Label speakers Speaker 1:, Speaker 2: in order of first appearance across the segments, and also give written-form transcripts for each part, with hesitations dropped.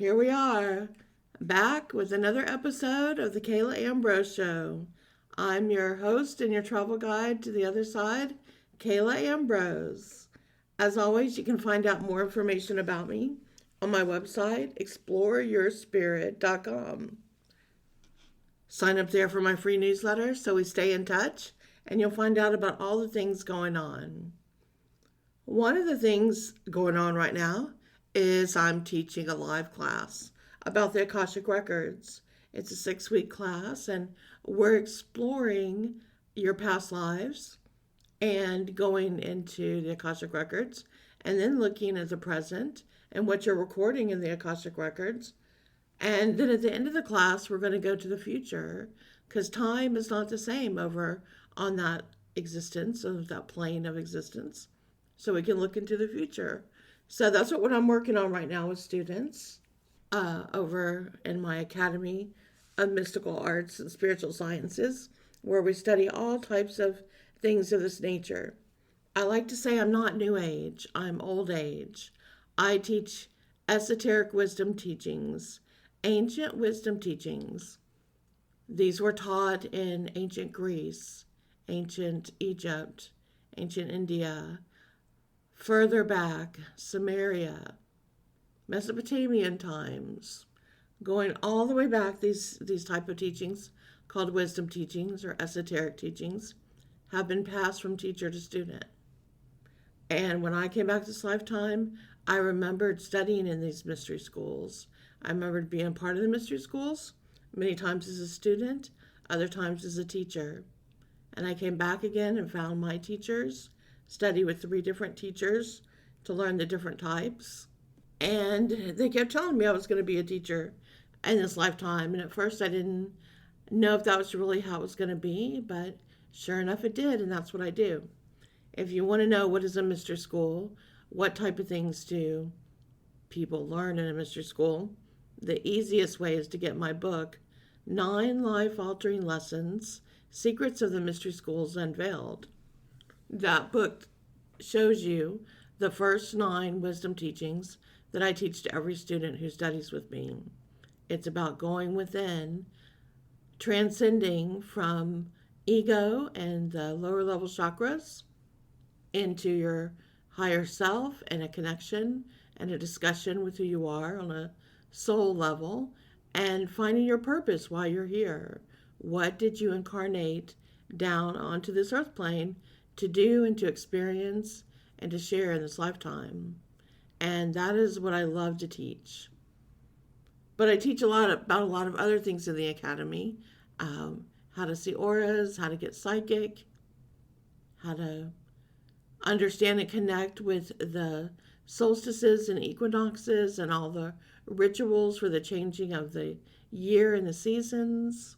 Speaker 1: Here we are, back with another episode of the Kayla Ambrose Show. I'm your host and your travel guide to the other side, Kayla Ambrose. As always, you can find out more information about me on my website, exploreyourspirit.com. Sign up there for my free newsletter so we stay in touch and you'll find out about all the things going on. One of the things going on right now is I'm teaching a live class about the Akashic Records. It's a 6-week class, and we're exploring your past lives and going into the Akashic Records and then looking at the present and what you're recording in the Akashic Records. And then at the end of the class, we're going to go to the future because time is not the same over on that existence, of that plane of existence. So we can look into the future. So that's what I'm working on right now with students over in my Academy of Mystical Arts and Spiritual Sciences, where we study all types of things of this nature. I like to say I'm not New Age, I'm Old Age. I teach esoteric wisdom teachings, ancient wisdom teachings. These were taught in ancient Greece, ancient Egypt, ancient India, further back, Samaria, Mesopotamian times, going all the way back. These type of teachings, called wisdom teachings or esoteric teachings, have been passed from teacher to student. And when I came back this lifetime, I remembered studying in these mystery schools. I remembered being part of the mystery schools, many times as a student, other times as a teacher. And I came back again and found my teachers, study with 3 different teachers to learn the different types. And they kept telling me I was going to be a teacher in this lifetime. And at first I didn't know if that was really how it was going to be, but sure enough it did, and that's what I do. If you want to know what is a mystery school, what type of things do people learn in a mystery school, the easiest way is to get my book, 9 Life-Altering Lessons, Secrets of the Mystery Schools Unveiled. That book shows you the first 9 wisdom teachings that I teach to every student who studies with me. It's about going within, transcending from ego and the lower level chakras into your higher self and a connection and a discussion with who you are on a soul level and finding your purpose while you're here. What did you incarnate down onto this earth plane to do and to experience and to share in this lifetime? And that is what I love to teach. But I teach about a lot of other things in the academy. How to see auras, how to get psychic, how to understand and connect with the solstices and equinoxes and all the rituals for the changing of the year and the seasons.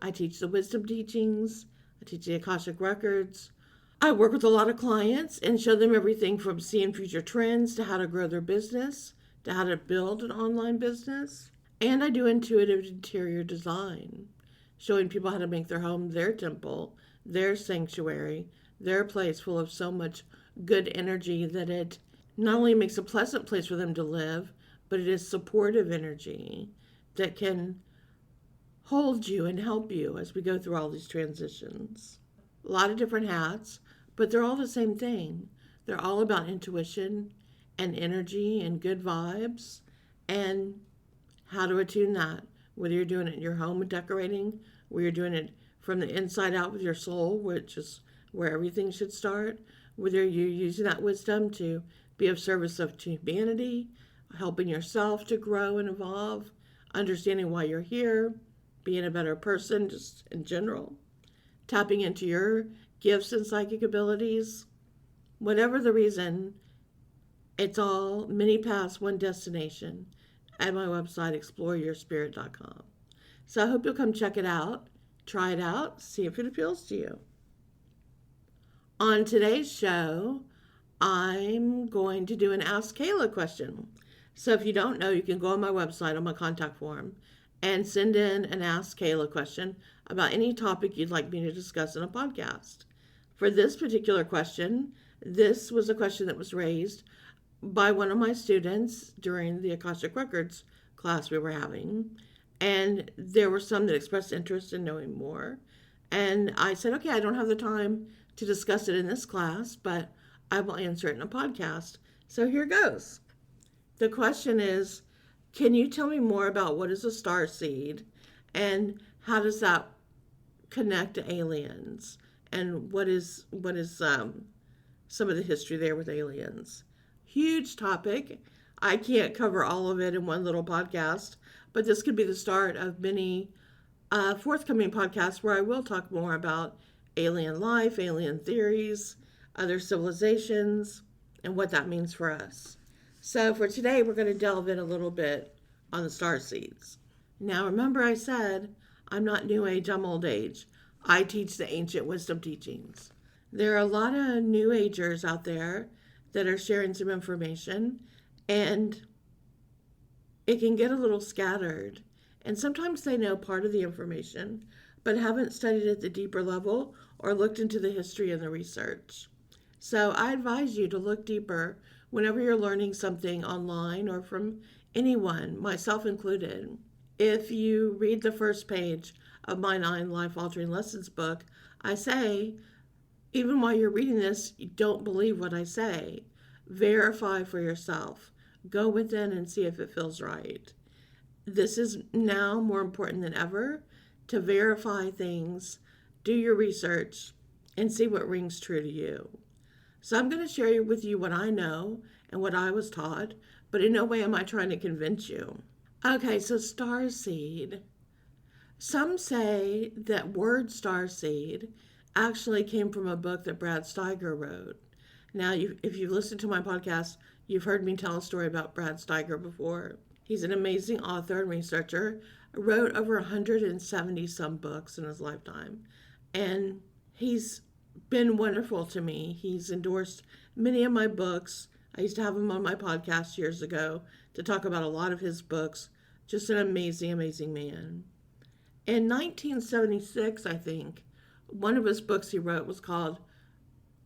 Speaker 1: I teach the wisdom teachings. I teach the Akashic Records. I work with a lot of clients and show them everything from seeing future trends to how to grow their business, to how to build an online business. And I do intuitive interior design, showing people how to make their home their temple, their sanctuary, their place full of so much good energy that it not only makes a pleasant place for them to live, but it is supportive energy that can hold you and help you as we go through all these transitions. A lot of different hats, but they're all the same thing. They're all about intuition and energy and good vibes and how to attune that. Whether you're doing it in your home with decorating, whether you're doing it from the inside out with your soul, which is where everything should start, whether you're using that wisdom to be of service of humanity, helping yourself to grow and evolve, understanding why you're here, being a better person just in general, tapping into your gifts and psychic abilities. Whatever the reason, it's all many paths, one destination at my website, exploreyourspirit.com. So I hope you'll come check it out, try it out, see if it appeals to you. On today's show, I'm going to do an Ask Kayla question. So if you don't know, you can go on my website on my contact form and send in an Ask Kayla question about any topic you'd like me to discuss in a podcast. For this particular question, this was a question that was raised by one of my students during the Akashic Records class we were having. And there were some that expressed interest in knowing more. And I said, okay, I don't have the time to discuss it in this class, but I will answer it in a podcast. So here goes. The question is, can you tell me more about what is a star seed and how does that connect to aliens? And what is some of the history there with aliens? Huge topic. I can't cover all of it in one little podcast, but this could be the start of many forthcoming podcasts where I will talk more about alien life, alien theories, other civilizations, and what that means for us. So for today, we're going to delve in a little bit on the star seeds. Now, remember I said I'm not New Age, I'm Old Age. I teach the ancient wisdom teachings. There are a lot of New Agers out there that are sharing some information, and it can get a little scattered. And sometimes they know part of the information, but haven't studied at the deeper level or looked into the history and the research. So I advise you to look deeper whenever you're learning something online or from anyone, myself included. If you read the first page of my 9 Life Altering Lessons book, I say, even while you're reading this, you don't believe what I say. Verify for yourself. Go within and see if it feels right. This is now more important than ever to verify things, do your research, and see what rings true to you. So I'm going to share with you what I know and what I was taught, but in no way am I trying to convince you. Okay, so starseed. Some say that word starseed actually came from a book that Brad Steiger wrote. Now, if you've listened to my podcast, you've heard me tell a story about Brad Steiger before. He's an amazing author and researcher, wrote over 170 some books in his lifetime, and he's been wonderful to me. He's endorsed many of my books. I used to have him on my podcast years ago to talk about a lot of his books. Just an amazing, amazing man. In 1976, I think, one of his books he wrote was called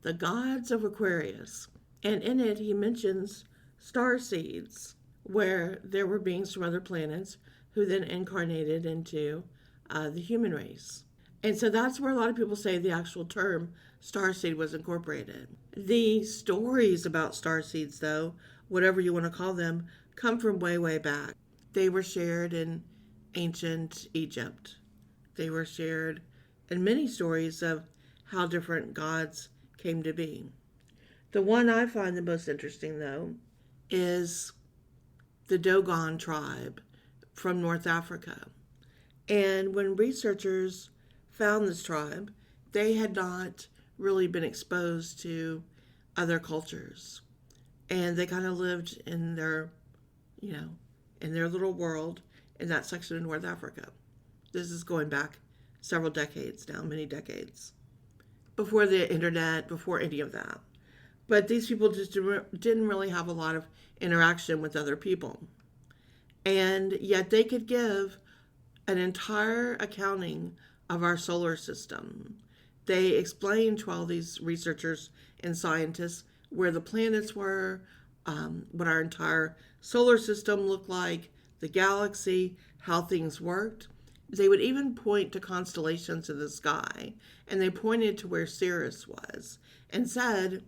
Speaker 1: The Gods of Aquarius. And in it, he mentions star seeds, where there were beings from other planets who then incarnated into the human race. And so that's where a lot of people say the actual term starseed was incorporated. The stories about starseeds, though, whatever you want to call them, come from way, way back. They were shared in ancient Egypt. They were shared in many stories of how different gods came to be. The one I find the most interesting, though, is the Dogon tribe from North Africa. And when researchers found this tribe, they had not really been exposed to other cultures. And they kind of lived in their, in their little world in that section of North Africa. This is going back several decades now, many decades. Before the internet, before any of that. But these people just didn't really have a lot of interaction with other people. And yet they could give an entire accounting of our solar system. They explained to all these researchers and scientists where the planets were, what our entire solar system looked like, the galaxy, how things worked. They would even point to constellations in the sky, and they pointed to where Sirius was and said,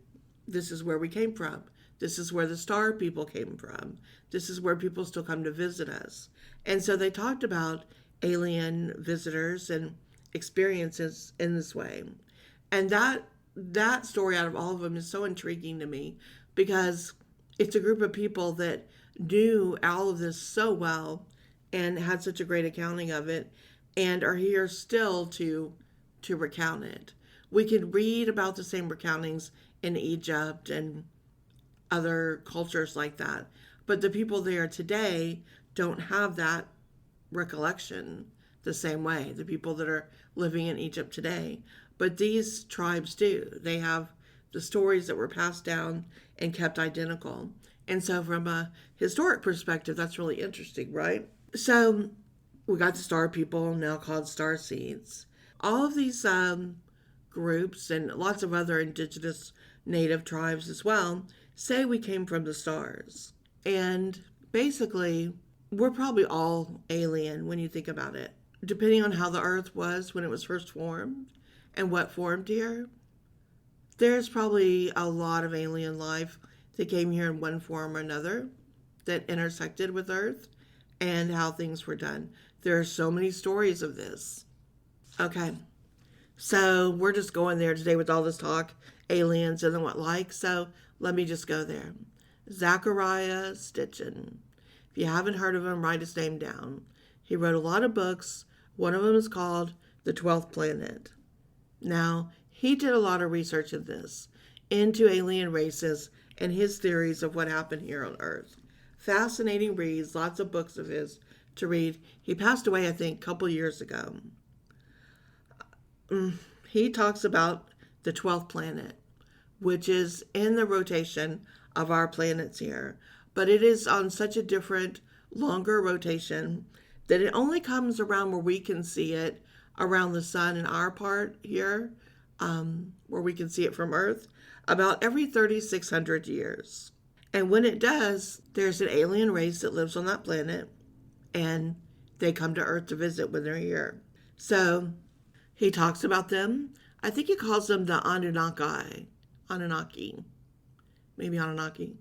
Speaker 1: this is where we came from. This is where the star people came from. This is where people still come to visit us. And so they talked about alien visitors and experiences in this way. And that story out of all of them is so intriguing to me because it's a group of people that knew all of this so well and had such a great accounting of it and are here still to recount it. We could read about the same recountings in Egypt and other cultures like that, but the people there today don't have that recollection the same way, the people that are living in Egypt today. But these tribes do. They have the stories that were passed down and kept identical. And so from a historic perspective, that's really interesting, right? So we got the star people, now called star seeds. All of these groups and lots of other indigenous native tribes as well Say we came from the stars. And basically, we're probably all alien when you think about it. Depending on how the Earth was when it was first formed and what formed here, there's probably a lot of alien life that came here in one form or another that intersected with Earth and how things were done. There are so many stories of this. Okay, so we're just going there today with all this talk, aliens and what like. So let me just go there. Zachariah Stitchin. If you haven't heard of him, write his name down. He wrote a lot of books. One of them is called The 12th Planet. Now, he did a lot of research in this, into alien races and his theories of what happened here on Earth. Fascinating reads, lots of books of his to read. He passed away, I think, a couple years ago. He talks about the 12th planet, which is in the rotation of our planets here, but it is on such a different, longer rotation that it only comes around where we can see it around the sun in our part here, where we can see it from Earth, about every 3,600 years. And when it does, there's an alien race that lives on that planet, and they come to Earth to visit when they're here. So he talks about them. I think he calls them the Anunnaki. Maybe Anunnaki.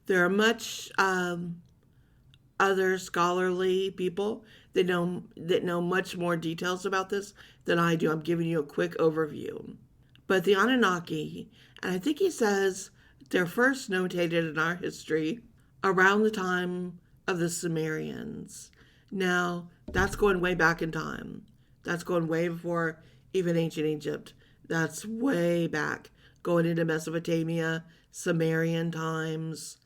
Speaker 1: There are much other scholarly people that know much more details about this than I do. I'm giving you a quick overview. But the Anunnaki, and I think he says they're first notated in our history around the time of the Sumerians. Now, that's going way back in time. That's going way before even ancient Egypt. That's way back, going into Mesopotamia, Sumerian times,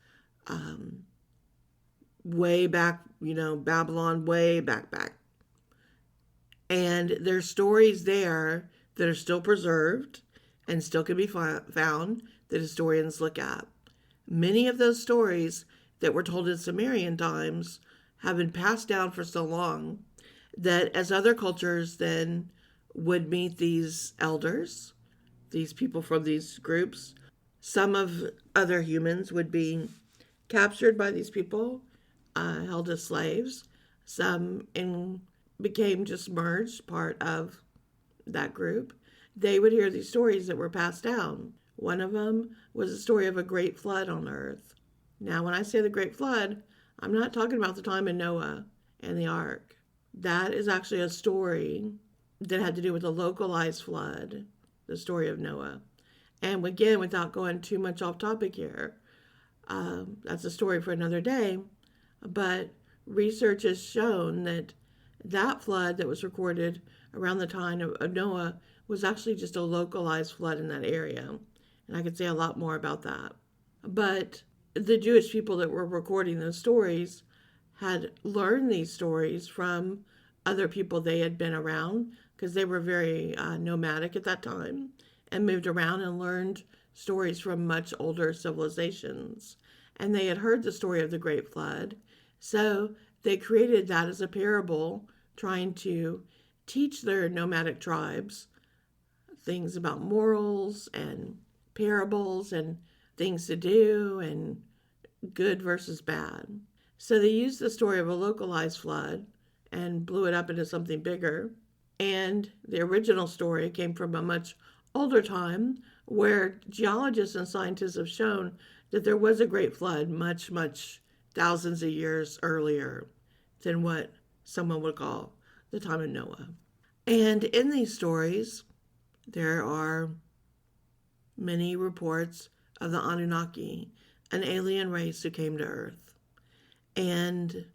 Speaker 1: way back, Babylon, way back. And there's stories there that are still preserved and still can be found that historians look at. Many of those stories that were told in Sumerian times have been passed down for so long that as other cultures then would meet these elders, these people from these groups, some of other humans would be captured by these people, held as slaves. Some became just merged part of that group. They would hear these stories that were passed down. One of them was a story of a great flood on Earth. Now, when I say the great flood, I'm not talking about the time of Noah and the ark. That is actually a story that had to do with a localized flood, the story of Noah. And again, without going too much off topic here, that's a story for another day. But research has shown that that flood that was recorded around the time of Noah was actually just a localized flood in that area. And I could say a lot more about that. But the Jewish people that were recording those stories had learned these stories from other people they had been around, because they were very nomadic at that time and moved around and learned stories from much older civilizations. And they had heard the story of the Great Flood. So they created that as a parable, trying to teach their nomadic tribes things about morals and parables and things to do and good versus bad. So they used the story of a localized flood and blew it up into something bigger. And the original story came from a much older time where geologists and scientists have shown that there was a great flood much, much thousands of years earlier than what someone would call the time of Noah. And in these stories, there are many reports of the Anunnaki, an alien race who came to Earth. And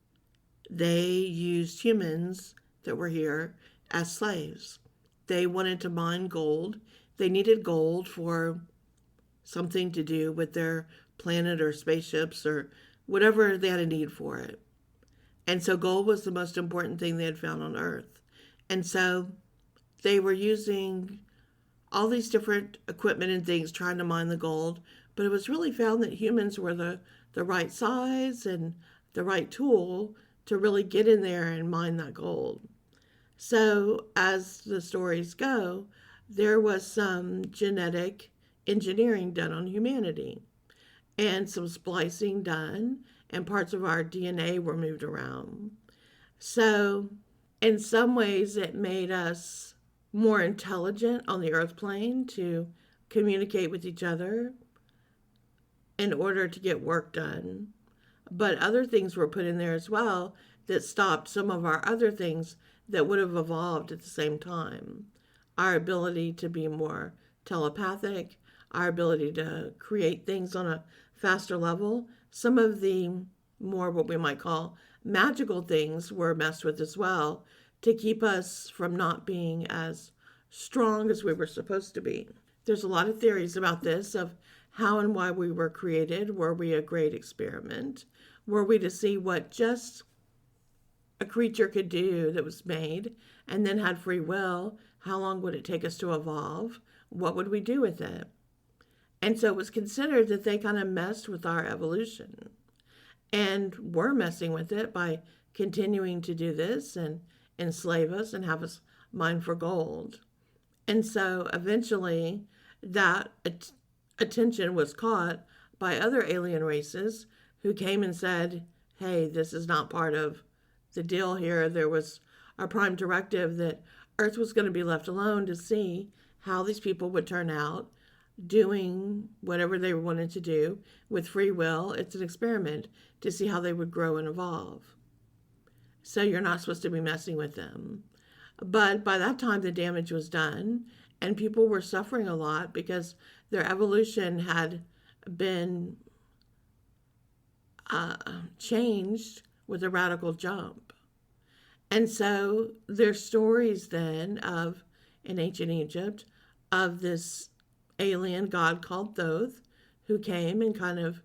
Speaker 1: they used humans that were here as slaves. They wanted to mine gold. They needed gold for something to do with their planet or spaceships or whatever they had a need for it. And so gold was the most important thing they had found on Earth. And so they were using all these different equipment and things trying to mine the gold, but it was really found that humans were the right size and the right tool to really get in there and mine that gold. So as the stories go, there was some genetic engineering done on humanity. and some splicing done, and parts of our DNA were moved around. So, in some ways, it made us more intelligent on the earth plane to communicate with each other in order to get work done. But other things were put in there as well that stopped some of our other things that would have evolved at the same time. Our ability to be more telepathic, our ability to create things on a faster level, some of the more what we might call magical things were messed with as well to keep us from not being as strong as we were supposed to be. There's a lot of theories about this of how and why we were created. Were we a great experiment? Were we to see what just a creature could do that was made and then had free will? How long would it take us to evolve? What would we do with it? And so it was considered that they kind of messed with our evolution and were messing with it by continuing to do this and enslave us and have us mine for gold. And so eventually that attention was caught by other alien races who came and said, hey, this is not part of the deal here. There was a prime directive that Earth was going to be left alone to see how these people would turn out doing whatever they wanted to do with free will. It's an experiment to see how they would grow and evolve. So you're not supposed to be messing with them. But by that time, the damage was done, and people were suffering a lot because their evolution had been changed with a radical jump. And so there's stories then of, in ancient Egypt, of this alien god called Thoth who came and kind of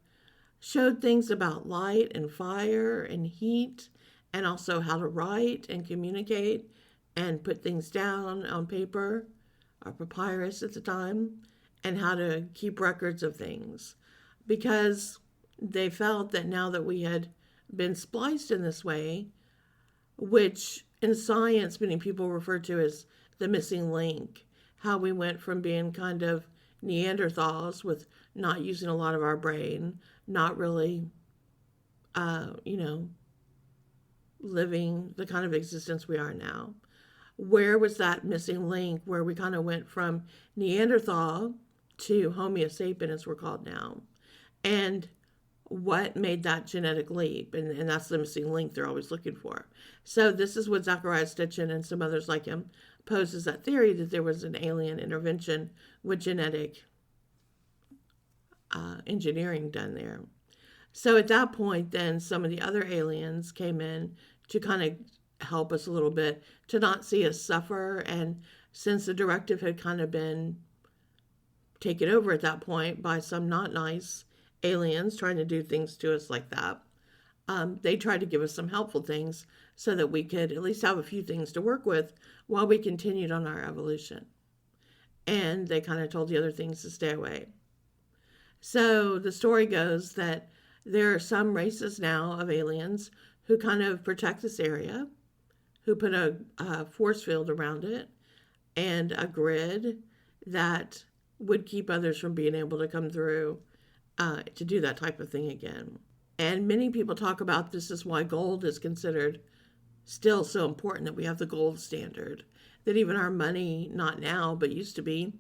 Speaker 1: showed things about light and fire and heat and also how to write and communicate and put things down on paper or papyrus at the time and how to keep records of things, because they felt that now that we had been spliced in this way, which in science many people refer to as the missing link, how we went from being kind of Neanderthals with not using a lot of our brain, not really, living the kind of existence we are now. Where was that missing link where we kind of went from Neanderthal to Homo sapien, as we're called now? And what made that genetic leap? And that's the missing link they're always looking for. So this is what Zecharia Sitchin and some others like him poses that theory that there was an alien intervention with genetic engineering done there. So at that point, then some of the other aliens came in to kind of help us a little bit, to not see us suffer. And since the directive had kind of been taken over at that point by some not nice aliens trying to do things to us like that, they tried to give us some helpful things so that we could at least have a few things to work with while we continued on our evolution. And they kind of told the other things to stay away. So the story goes that there are some races now of aliens who kind of protect this area, who put a force field around it and a grid that would keep others from being able to come through to do that type of thing again. And many people talk about this is why gold is considered still so important, that we have the gold standard, that even our money, not now, but used to be,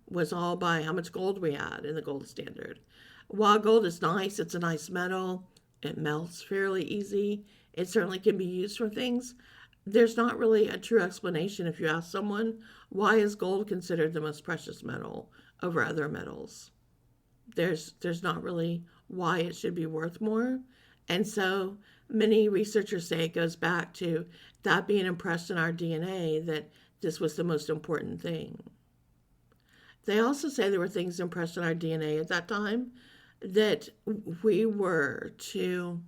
Speaker 1: was all by how much gold we had in the gold standard. While gold is nice, it's a nice metal, it melts fairly easy, it certainly can be used for things. There's not really a true explanation if you ask someone, why is gold considered the most precious metal over other metals? There's not really why it should be worth more. And so many researchers say it goes back to that being impressed in our DNA, that this was the most important thing. They also say there were things impressed in our DNA at that time, that we were to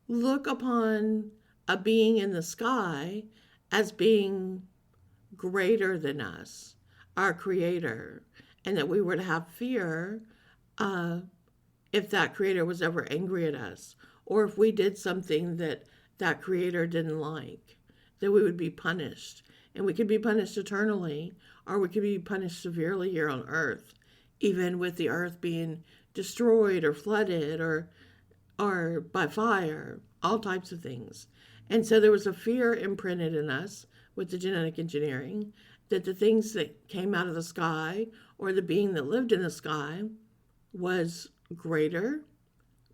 Speaker 1: look upon a being in the sky as being greater than us, our creator, and that we were to have fear if that creator was ever angry at us, or if we did something that that creator didn't like, that we would be punished. And we could be punished eternally, or we could be punished severely here on earth, even with the earth being destroyed or flooded or by fire, all types of things. And so there was a fear imprinted in us with the genetic engineering that the things that came out of the sky or the being that lived in the sky was greater,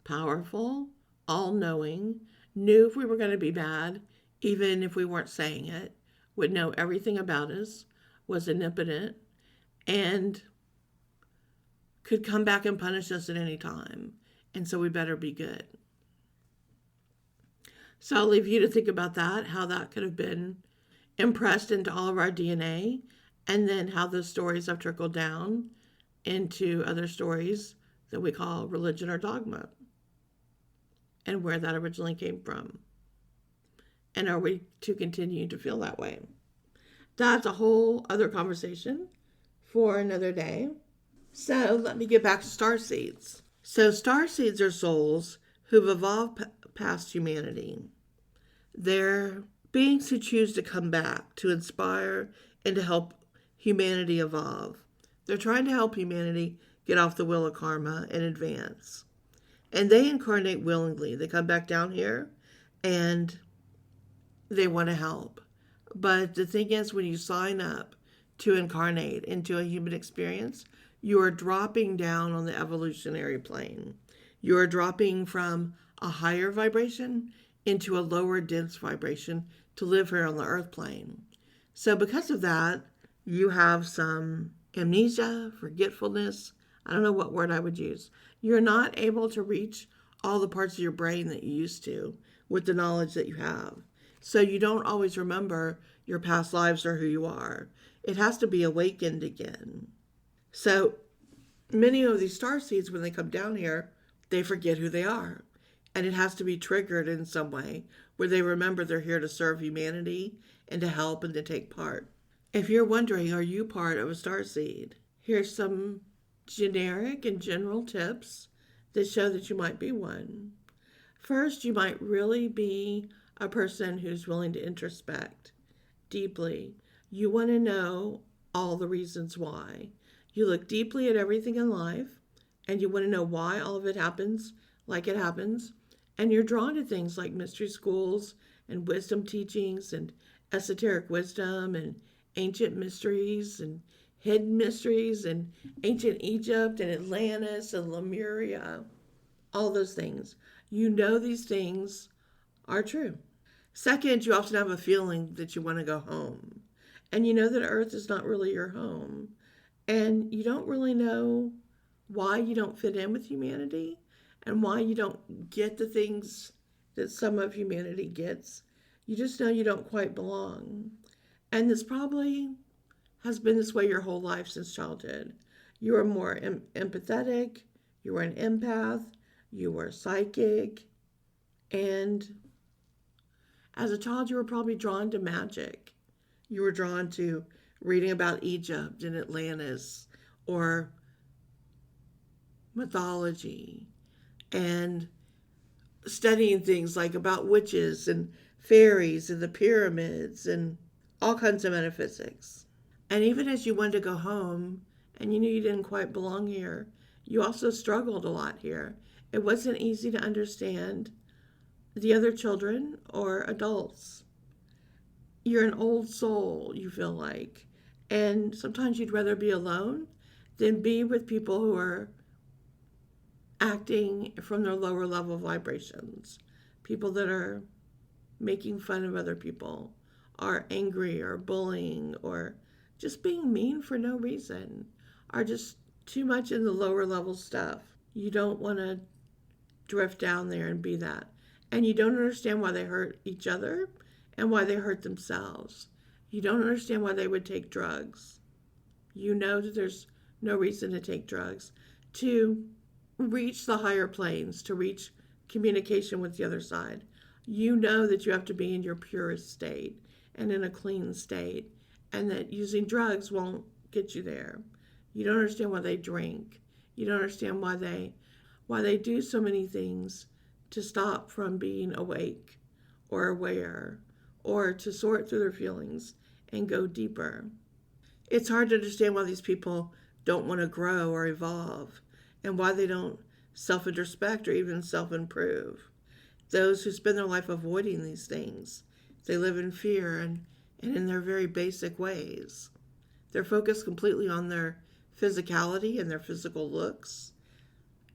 Speaker 1: powerful, all knowing, knew if we were going to be bad, even if we weren't saying it, would know everything about us, was omnipotent, and could come back and punish us at any time. And so we better be good. So I'll leave you to think about that, how that could have been impressed into all of our DNA, and then how those stories have trickled down into other stories that we call religion or dogma, and where that originally came from. And are we to continue to feel that way? That's a whole other conversation for another day. So let me get back to starseeds. So starseeds are souls who've evolved past humanity. They're beings who choose to come back to inspire and to help humanity evolve. They're trying to help humanity get off the wheel of karma and advance. And they incarnate willingly. They come back down here and they want to help. But the thing is, when you sign up to incarnate into a human experience, you are dropping down on the evolutionary plane. You are dropping from a higher vibration into a lower dense vibration to live here on the earth plane. So because of that, you have some amnesia, forgetfulness. I don't know what word I would use. You're not able to reach all the parts of your brain that you used to with the knowledge that you have. So you don't always remember your past lives or who you are. It has to be awakened again. So many of these starseeds, when they come down here, they forget who they are. And it has to be triggered in some way where they remember they're here to serve humanity and to help and to take part. If you're wondering, are you part of a starseed? Here's some generic and general tips that show that you might be one. First, you might really be a person who's willing to introspect deeply. You want to know all the reasons why. You look deeply at everything in life and you want to know why all of it happens like it happens. And you're drawn to things like mystery schools and wisdom teachings and esoteric wisdom and ancient mysteries and hidden mysteries and ancient Egypt and Atlantis and Lemuria, all those things. You know these things are true. Second, you often have a feeling that you want to go home. And you know that Earth is not really your home. And you don't really know why you don't fit in with humanity and why you don't get the things that some of humanity gets. You just know you don't quite belong. And this probably has been this way your whole life since childhood. You were more empathetic, you were an empath, you were psychic, and as a child you were probably drawn to magic. You were drawn to reading about Egypt and Atlantis or mythology and studying things like about witches and fairies and the pyramids and all kinds of metaphysics. And even as you wanted to go home and you knew you didn't quite belong here, you also struggled a lot here. It wasn't easy to understand the other children or adults. You're an old soul, you feel like. And sometimes you'd rather be alone than be with people who are acting from their lower level vibrations. People that are making fun of other people, are angry or bullying or just being mean for no reason, are just too much in the lower level stuff. You don't want to drift down there and be that. And you don't understand why they hurt each other and why they hurt themselves. You don't understand why they would take drugs. You know that there's no reason to take drugs. To reach the higher planes, to reach communication with the other side, you know that you have to be in your purest state and in a clean state, and that using drugs won't get you there. You don't understand why they drink. You don't understand why they do so many things to stop from being awake or aware or to sort through their feelings and go deeper. It's hard to understand why these people don't want to grow or evolve. and why they don't self-introspect or even self-improve. Those who spend their life avoiding these things, they live in fear and in their very basic ways. They're focused completely on their physicality and their physical looks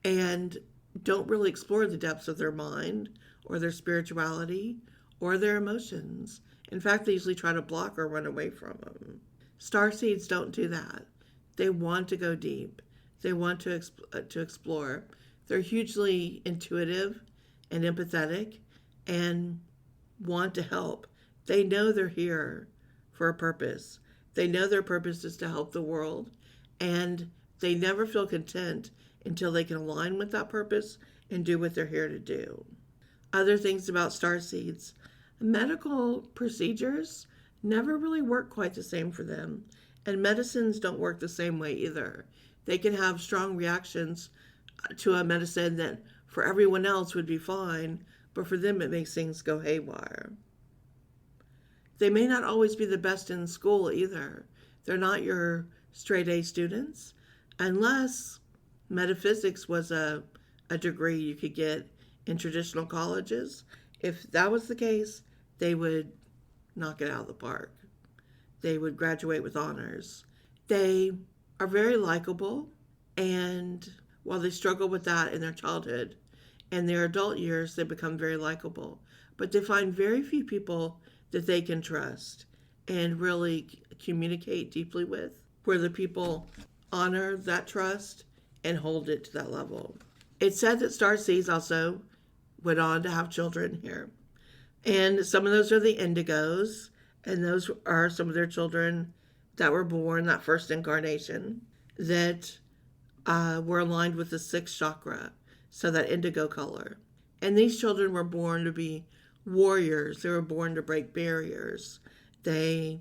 Speaker 1: and don't really explore the depths of their mind or their spirituality or their emotions. In fact, they usually try to block or run away from them. Starseeds don't do that. They want to go deep. They want to explore. They're hugely intuitive and empathetic and want to help. They know they're here for a purpose. They know their purpose is to help the world, and they never feel content until they can align with that purpose and do what they're here to do. Other things about starseeds: medical procedures never really work quite the same for them, and medicines don't work the same way either. They can have strong reactions to a medicine that for everyone else would be fine, but for them it makes things go haywire. They may not always be the best in school either. They're not your straight A students, unless metaphysics was a degree you could get in traditional colleges. If that was the case, they would knock it out of the park. They would graduate with honors. They are very likable, and while they struggle with that in their childhood, in their adult years, they become very likable. But they find very few people that they can trust and really communicate deeply with, where the people honor that trust and hold it to that level. It's said that starseeds also went on to have children here. And some of those are the indigos, and those are some of their children that were born that first incarnation that were aligned with the sixth chakra, so that indigo color. And these children were born to be warriors. They were born to break barriers. They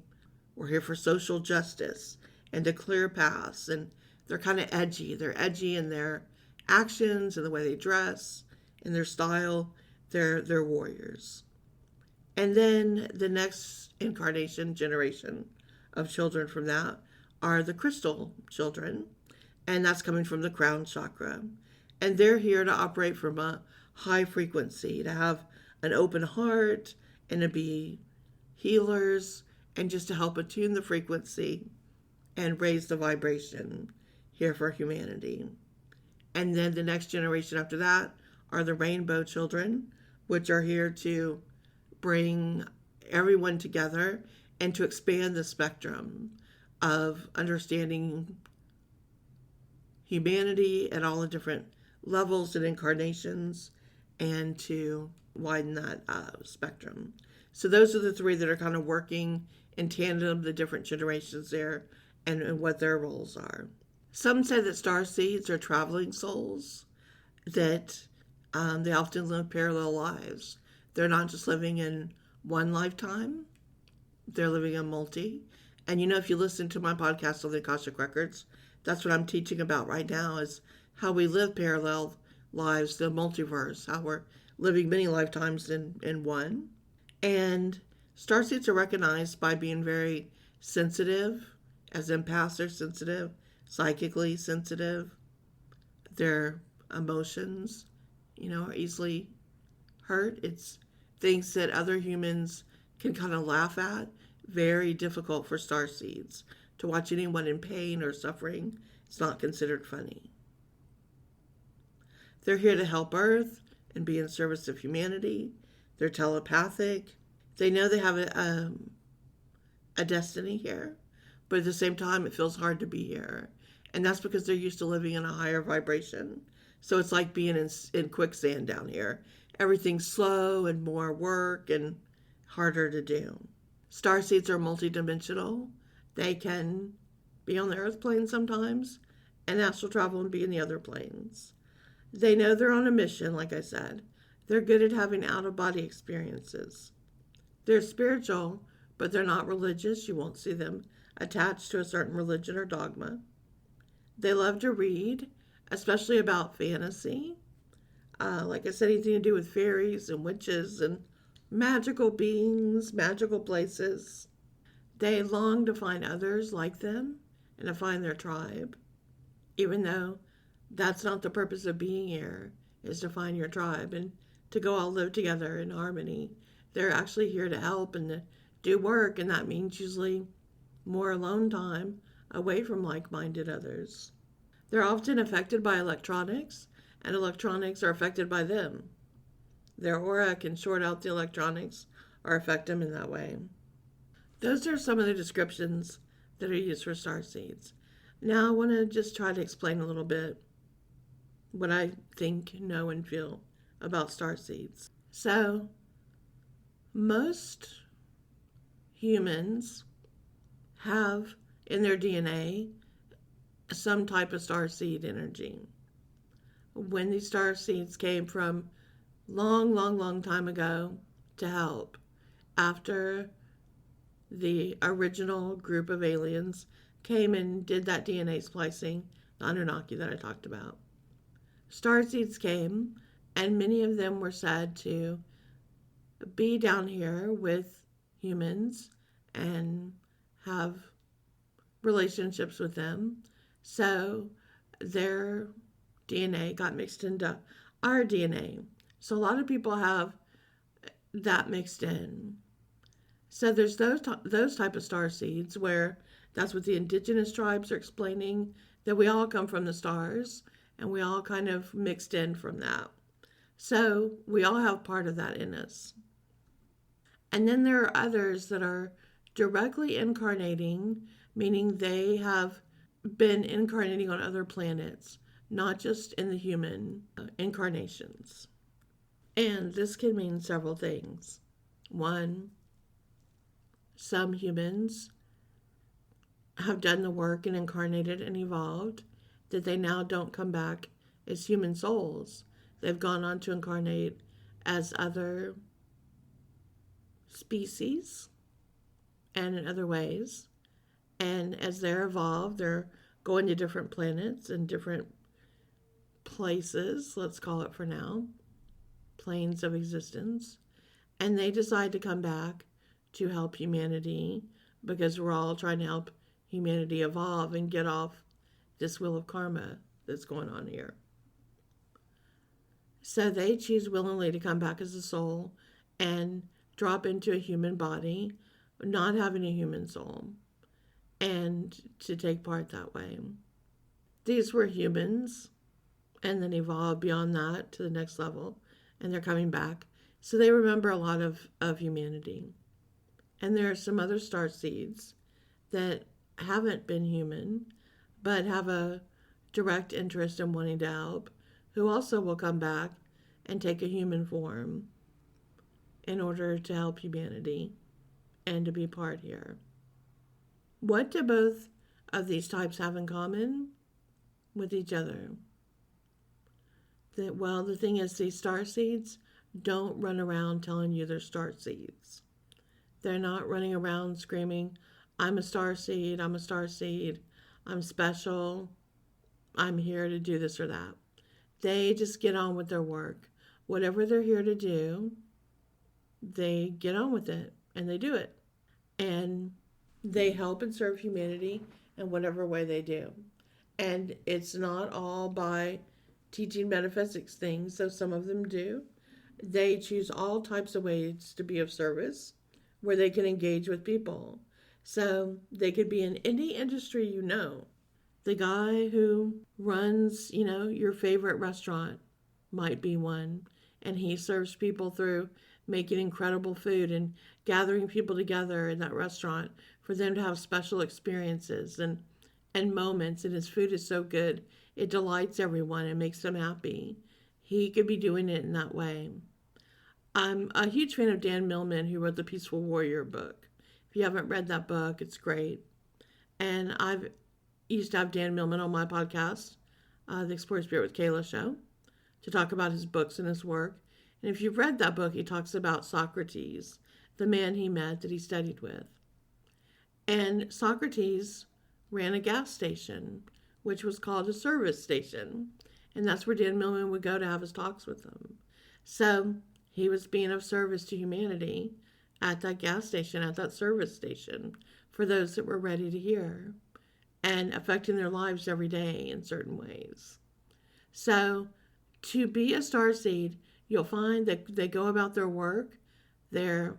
Speaker 1: were here for social justice and to clear paths. And they're kind of edgy. They're edgy in their actions and the way they dress and their style. They're warriors. And then the next incarnation generation of children from that are the crystal children, and that's coming from the crown chakra. And they're here to operate from a high frequency, to have an open heart and to be healers and just to help attune the frequency and raise the vibration here for humanity. And then the next generation after that are the rainbow children, which are here to bring everyone together and to expand the spectrum of understanding humanity at all the different levels and incarnations, and to widen that spectrum. So those are the three that are kind of working in tandem, the different generations there, and what their roles are. Some say that starseeds are traveling souls, that they often live parallel lives. They're not just living in one lifetime, they're living in multi. And if you listen to my podcast on the Akashic Records, that's what I'm teaching about right now, is how we live parallel lives, the multiverse, how we're living many lifetimes in one. And starseeds are recognized by being very sensitive, as empaths are sensitive, psychically sensitive. Their emotions, are easily hurt. It's things that other humans can kind of laugh at. Very difficult for starseeds to watch anyone in pain or suffering. It's not considered funny. They're here to help Earth and be in service of humanity. They're telepathic. They know they have a destiny here, but at the same time, it feels hard to be here. And that's because they're used to living in a higher vibration. So it's like being in quicksand down here. Everything's slow and more work and harder to do. Starseeds are multidimensional. They can be on the Earth plane sometimes and astral travel and be in the other planes. They know they're on a mission, like I said. They're good at having out-of-body experiences. They're spiritual, but they're not religious. You won't see them attached to a certain religion or dogma. They love to read, especially about fantasy. Like I said, anything to do with fairies and witches and magical beings, magical places. They long to find others like them and to find their tribe, even though That's not the purpose of being here, is to find your tribe and to go all live together in harmony. They're actually here to help and to do work, and that means usually more alone time away from like minded others. They're often affected by electronics, and electronics are affected by them. Their aura can short out the electronics or affect them in that way. Those are some of the descriptions that are used for star seeds. Now I want to just try to explain a little bit what I think, know, and feel about star seeds. So, most humans have in their DNA some type of star seed energy. When these star seeds came from long, long, long time ago to help after the original group of aliens came and did that DNA splicing, the Anunnaki that I talked about. Starseeds came, and many of them were said to be down here with humans and have relationships with them. So their DNA got mixed into our DNA. So a lot of people have that mixed in. So there's those type of star seeds where that's what the indigenous tribes are explaining, that we all come from the stars and we all kind of mixed in from that. So we all have part of that in us. And then there are others that are directly incarnating, meaning they have been incarnating on other planets, not just in the human incarnations. And this can mean several things. One, some humans have done the work and incarnated and evolved that they now don't come back as human souls. They've gone on to incarnate as other species and in other ways. And as they're evolved, they're going to different planets and different places, let's call it for now, planes of existence. And they decide to come back to help humanity because we're all trying to help humanity evolve and get off this wheel of karma that's going on here. So they choose willingly to come back as a soul and drop into a human body, not having a human soul, and to take part that way. These were humans and then evolved beyond that to the next level, and they're coming back. So they remember a lot of humanity. And there are some other star seeds that haven't been human, but have a direct interest in wanting to help, who also will come back and take a human form in order to help humanity and to be part here. What do both of these types have in common with each other? Well, the thing is, these star seeds don't run around telling you they're star seeds. They're not running around screaming, I'm a star seed, I'm a star seed, I'm special, I'm here to do this or that. They just get on with their work. Whatever they're here to do, they get on with it and they do it. And they help and serve humanity in whatever way they do. And it's not all by teaching metaphysics things, though some of them do. They choose all types of ways to be of service where they can engage with people. So they could be in any industry you know. The guy who runs, your favorite restaurant might be one, and he serves people through making incredible food and gathering people together in that restaurant for them to have special experiences and moments, and his food is so good it delights everyone and makes them happy. He could be doing it in that way. I'm a huge fan of Dan Millman, who wrote the Peaceful Warrior book. If you haven't read that book, it's great. And I've used to have Dan Millman on my podcast, the Explore Spirit with Kayla show, to talk about his books and his work. And if you've read that book, he talks about Socrates, the man he met that he studied with. And Socrates ran a gas station, which was called a service station. And that's where Dan Millman would go to have his talks with them. So he was being of service to humanity at that gas station, at that service station, for those that were ready to hear, and affecting their lives every day in certain ways. So, to be a starseed, you'll find that they go about their work. They're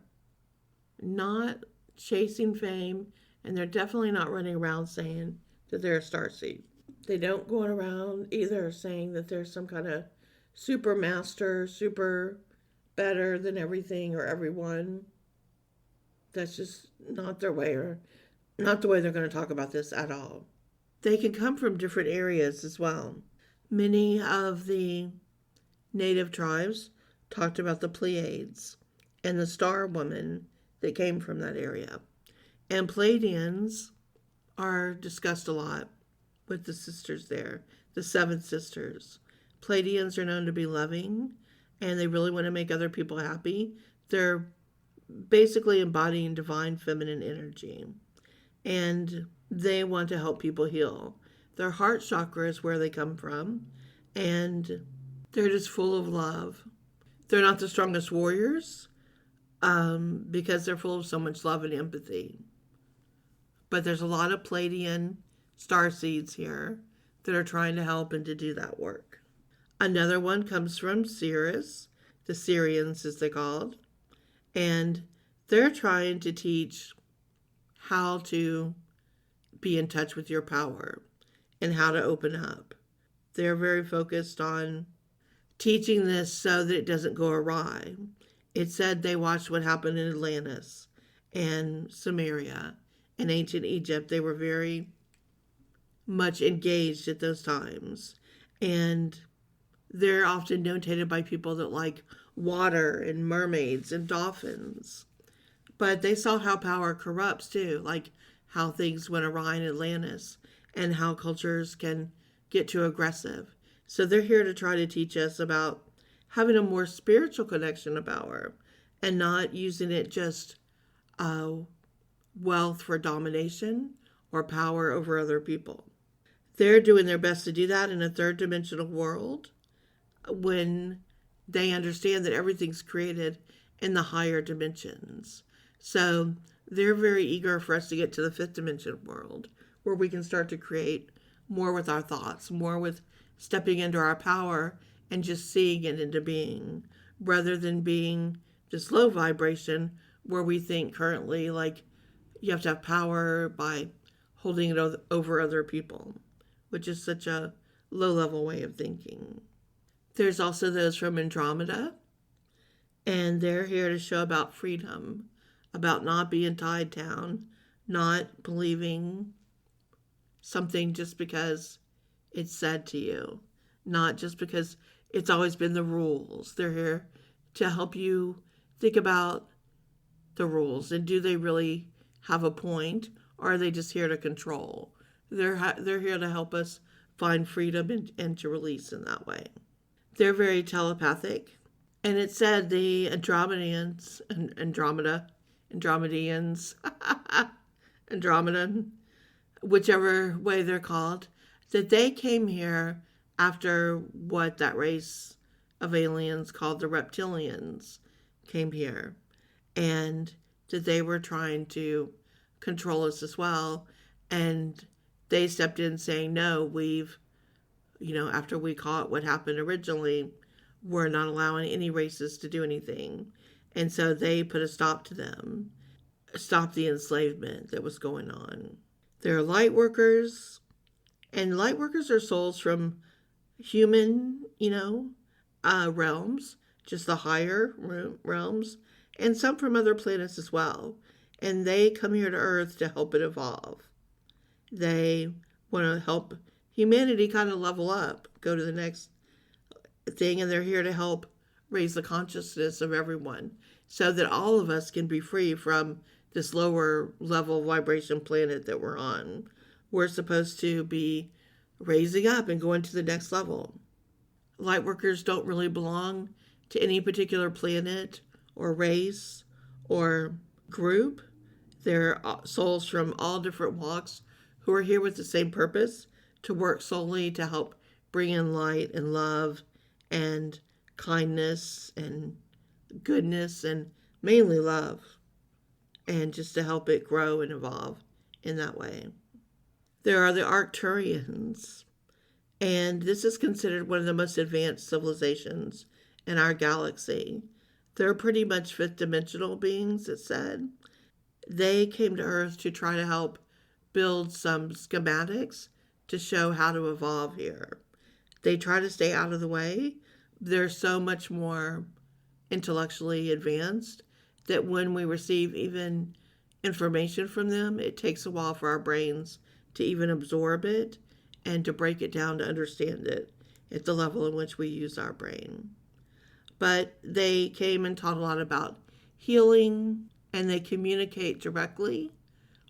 Speaker 1: not chasing fame, and they're definitely not running around saying that they're a starseed. They don't go around either saying that they're some kind of super master, super better than everything or everyone. That's just not their way, or not the way they're going to talk about this at all. They can come from different areas as well. Many of the native tribes talked about the Pleiades and the star woman that came from that area. And Pleiadians are discussed a lot with the sisters there, the seven sisters. Pleiadians are known to be loving and they really want to make other people happy. They're basically embodying divine feminine energy and they want to help people heal. Their heart chakra is where they come from and they're just full of love. They're not the strongest warriors because they're full of so much love and empathy. But there's a lot of Pleiadian star seeds here that are trying to help and to do that work. Another one comes from Sirius, the Syrians as they're called, and they're trying to teach how to be in touch with your power and how to open up. They're very focused on teaching this so that it doesn't go awry. It said they watched what happened in Atlantis and Samaria and ancient Egypt. They were very much engaged at those times. And they're often notated by people that like water and mermaids and dolphins. But they saw how power corrupts too, like how things went awry in Atlantis and how cultures can get too aggressive. So they're here to try to teach us about having a more spiritual connection to power and not using it just wealth for domination or power over other people. They're doing their best to do that in a third dimensional world when they understand that everything's created in the higher dimensions. So they're very eager for us to get to the fifth dimension world where we can start to create more with our thoughts, more with stepping into our power and just seeing it into being rather than being just low vibration where we think currently like you have to have power by holding it over other people, which is such a low level way of thinking. There's also those from Andromeda, and they're here to show about freedom, about not being tied down, not believing something just because it's said to you, not just because it's always been the rules. They're here to help you think about the rules and do they really have a point or are they just here to control? They're here to help us find freedom and to release in that way. They're very telepathic. And it said the Andromedians, Andromeda, whichever way they're called, that they came here after what that race of aliens called the reptilians came here. And that they were trying to control us as well. And they stepped in saying, no, after we caught what happened originally, we're not allowing any races to do anything. And so they put a stop to them, stop the enslavement that was going on. There are light workers, and light workers are souls from human, realms, just the higher realms, and some from other planets as well. And they come here to Earth to help it evolve. They want to help humanity kind of level up, go to the next thing, and they're here to help raise the consciousness of everyone so that all of us can be free from this lower level vibration planet that we're on. We're supposed to be raising up and going to the next level. Lightworkers don't really belong to any particular planet or race or group. They're souls from all different walks who are here with the same purpose, to work solely to help bring in light and love and kindness and goodness and mainly love, and just to help it grow and evolve in that way. There are the Arcturians, And this is considered one of the most advanced civilizations in our galaxy. They're pretty much fifth dimensional beings, it said. They came to Earth to try to help build some schematics to show how to evolve here. They try to stay out of the way. They're so much more intellectually advanced that when we receive even information from them, it takes a while for our brains to even absorb it and to break it down to understand it at the level in which we use our brain. But they came and taught a lot about healing, and they communicate directly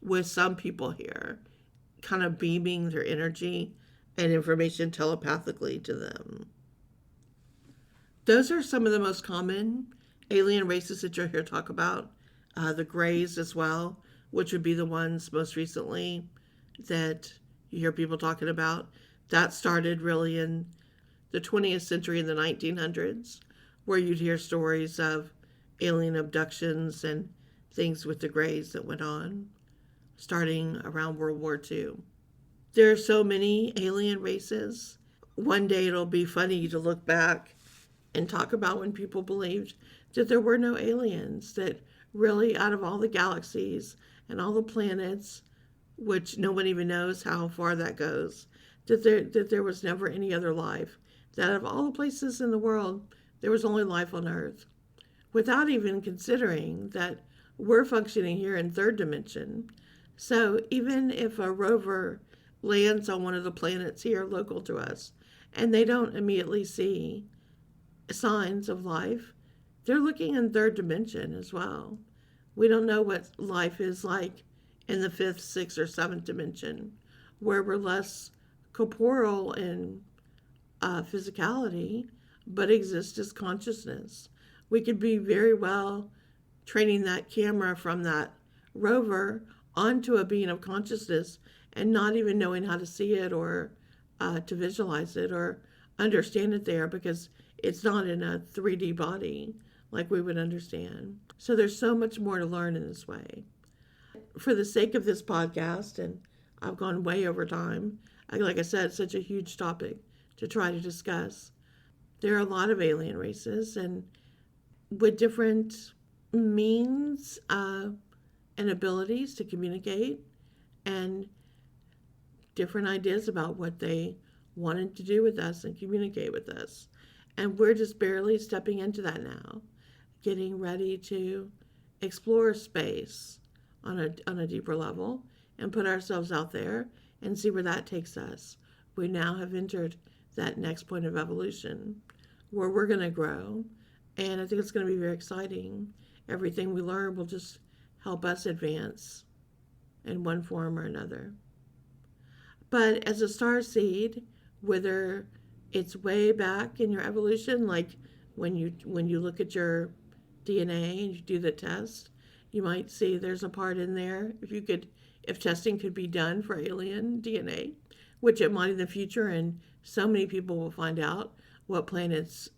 Speaker 1: with some people here, kind of beaming their energy and information telepathically to them. Those are some of the most common alien races that you'll hear talk about. The Greys as well, which would be the ones most recently that you hear people talking about. That started really in the 20th century, in the 1900s, where you'd hear stories of alien abductions and things with the Greys that went on, starting around World War II. There are so many alien races. One day it'll be funny to look back and talk about when people believed that there were no aliens, that really out of all the galaxies and all the planets, which no one even knows how far that goes, that there was never any other life, that out of all the places in the world, there was only life on Earth, without even considering that we're functioning here in third dimension. So even if a rover lands on one of the planets here local to us and they don't immediately see signs of life, they're looking in third dimension as well. We don't know what life is like in the fifth, sixth, or seventh dimension, where we're less corporeal in physicality, but exist as consciousness. We could be very well training that camera from that rover onto a being of consciousness and not even knowing how to see it or to visualize it or understand it there, because it's not in a 3D body like we would understand. So there's so much more to learn in this way. For the sake of this podcast, and I've gone way over time, like I said, it's such a huge topic to try to discuss. There are a lot of alien races, and with different means and abilities to communicate, and different ideas about what they wanted to do with us and communicate with us. And we're just barely stepping into that now, getting ready to explore space on a deeper level and put ourselves out there and see where that takes us. We now have entered that next point of evolution where we're going to grow, and I think it's going to be very exciting. Everything we learn will just help us advance in one form or another. But as a star seed, whether it's way back in your evolution, like when you look at your DNA and you do the test, you might see there's a part in there. If testing could be done for alien DNA, which it might in the future, and so many people will find out what planets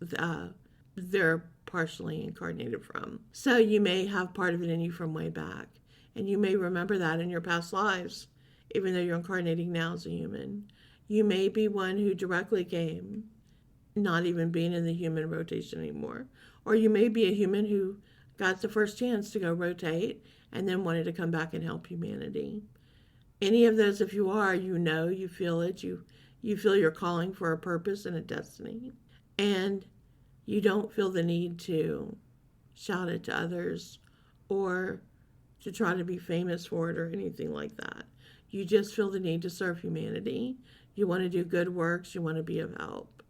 Speaker 1: they're partially incarnated from. So you may have part of it in you from way back, and you may remember that in your past lives, even though you're incarnating now as a human. You may be one who directly came, not even being in the human rotation anymore. Or you may be a human who got the first chance to go rotate and then wanted to come back and help humanity. Any of those, if you are, you feel it, you feel you're calling for a purpose and a destiny. And you don't feel the need to shout it to others or to try to be famous for it or anything like that. You just feel the need to serve humanity. You want to do good works. You want to be of help.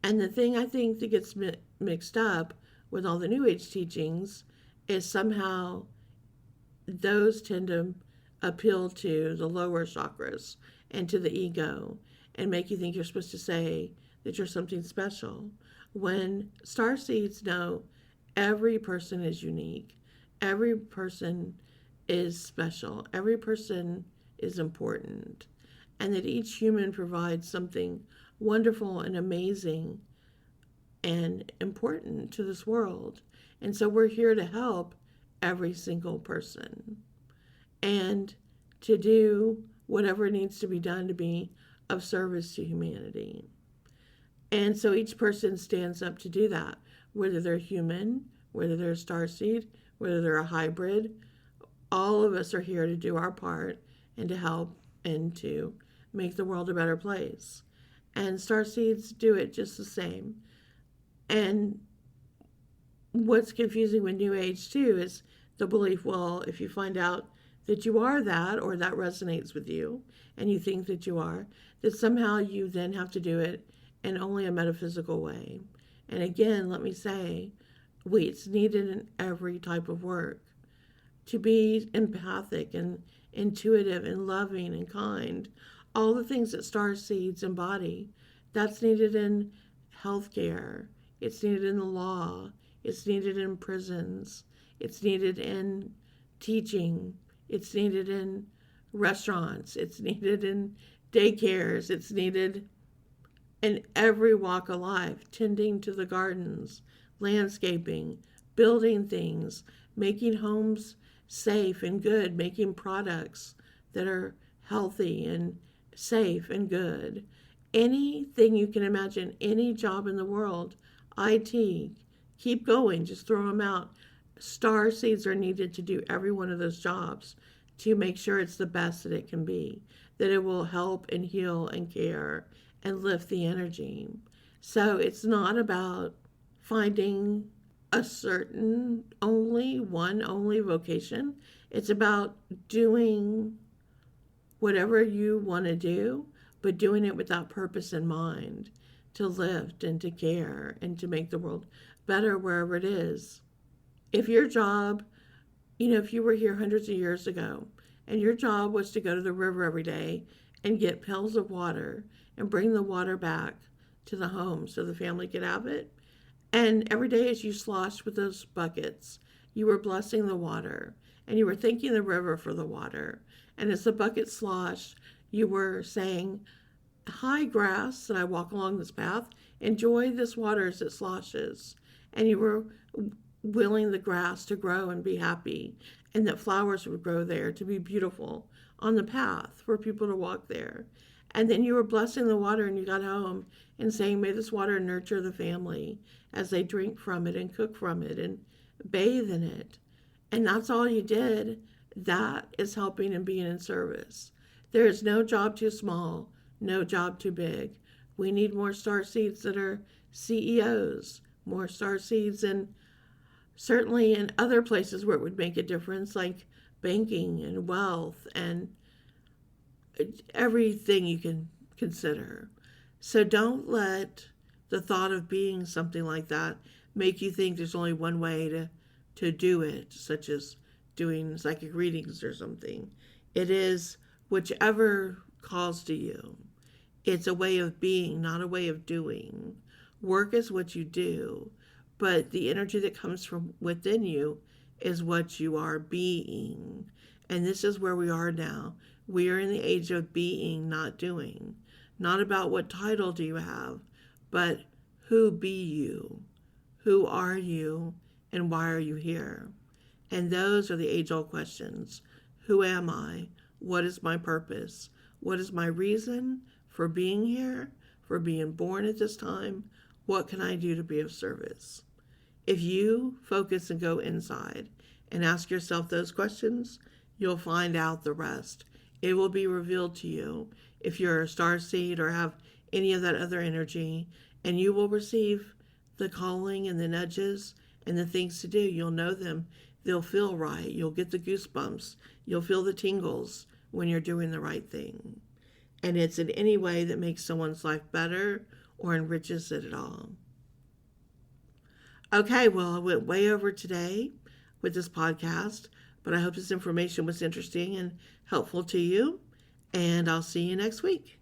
Speaker 1: And the thing I think that gets mixed up with all the New Age teachings is somehow those tend to appeal to the lower chakras and to the ego and make you think you're supposed to say that you're something special. When starseeds know every person is unique, every person is special, every person is important, and that each human provides something wonderful and amazing and important to this world. And so we're here to help every single person and to do whatever needs to be done to be of service to humanity. And so each person stands up to do that, whether they're human, whether they're a starseed, whether they're a hybrid. All of us are here to do our part and to help and to make the world a better place. And starseeds do it just the same. And what's confusing with New Age too is the belief, well, if you find out that you are that, or that resonates with you, and you think that you are, that somehow you then have to do it in only a metaphysical way. And again, let me say, it's needed in every type of work. To be empathic and intuitive and loving and kind, all the things that starseeds embody, that's needed in healthcare, it's needed in the law, it's needed in prisons, it's needed in teaching, it's needed in restaurants, it's needed in daycares, it's needed in every walk of life, tending to the gardens, landscaping, building things, making homes safe and good, making products that are healthy and safe and good. Anything you can imagine, any job in the world, IT, keep going, just throw them out. Starseeds are needed to do every one of those jobs to make sure it's the best that it can be, that it will help and heal and care and lift the energy. So it's not about finding a certain only vocation. It's about doing whatever you want to do, but doing it with that purpose in mind, to lift and to care and to make the world better wherever it is. If your job, if you were here hundreds of years ago and your job was to go to the river every day and get pails of water and bring the water back to the home so the family could have it, and every day as you sloshed with those buckets, you were blessing the water and you were thanking the river for the water. And as the bucket sloshed, you were saying, "Hi, grass, that I walk along this path. Enjoy this water as it sloshes." And you were willing the grass to grow and be happy, and that flowers would grow there to be beautiful on the path for people to walk there. And then you were blessing the water and you got home and saying, "May this water nurture the family as they drink from it and cook from it and bathe in it." And that's all you did. That is helping and being in service. There is no job too small, no job too big. We need more starseeds that are CEOs, more starseeds, and certainly in other places where it would make a difference, like banking and wealth and everything you can consider. So don't let the thought of being something like that make you think there's only one way to do it, such as doing psychic readings or something. It is whichever calls to you. It's a way of being, not a way of doing. Work is what you do, but the energy that comes from within you is what you are being. And this is where we are now. We are in the age of being, not doing. Not about what title do you have, but who be you? Who are you? And why are you here? And those are the age-old questions. Who am I? What is my purpose? What is my reason for being here, for being born at this time? What can I do to be of service? If you focus and go inside and ask yourself those questions, you'll find out the rest. It will be revealed to you if you're a starseed or have any of that other energy, and you will receive the calling and the nudges and the things to do. You'll know them. They'll feel right. You'll get the goosebumps. You'll feel the tingles when you're doing the right thing. And it's in any way that makes someone's life better or enriches it at all. Okay, well, I went way over today with this podcast, but I hope this information was interesting and helpful to you, and I'll see you next week.